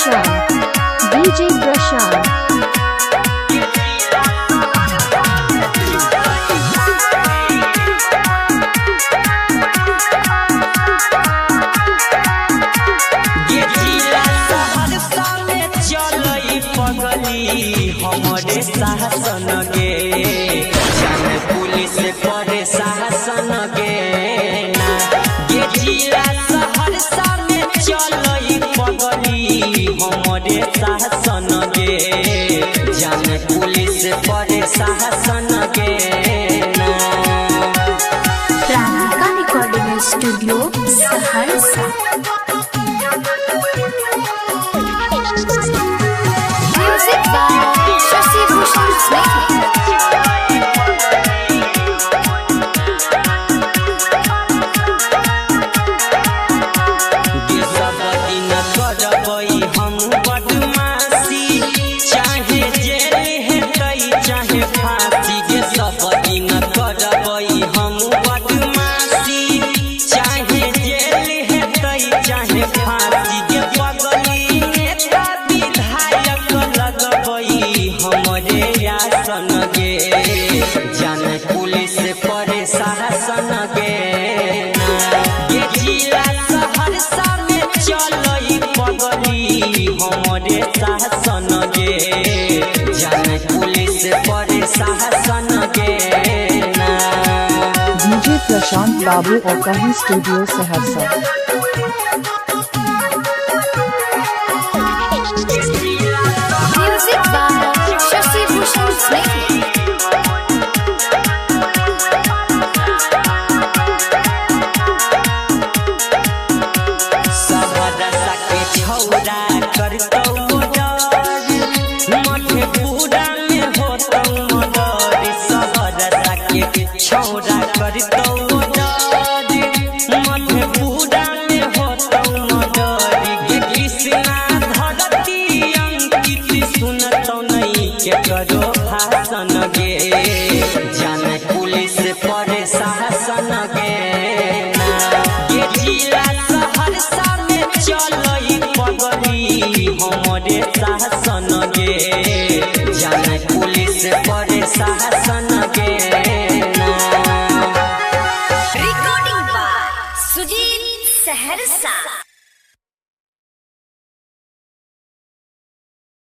DJ Prashant हमारे शासन गे जान पुलिस पर शासन गे ये जिला सहरसा में चलई पगली हमारे शासन गे जान पुलिस पर शासन गे प्राणिका रिकॉर्डिंग स्टूडियो सहरसा। जान पुलिस पर शासन गे ये जिला सहरसा में चलई पगली हमारे शासन गे जान पुलिस पर शासन गे डीजे प्रशांत बाबू और कहीं स्टूडियो सहरसा। छौरा करतौ मधेपुरा में होतौ मडरी गे कृष्णा धरती अंकित सुनतौ नहीं के करो भाषण गे जान पुलिस पर शासन गे ये जिला सहरसा में चलई पगली हमारे शासन गे जान पुलिस पर शासन गे।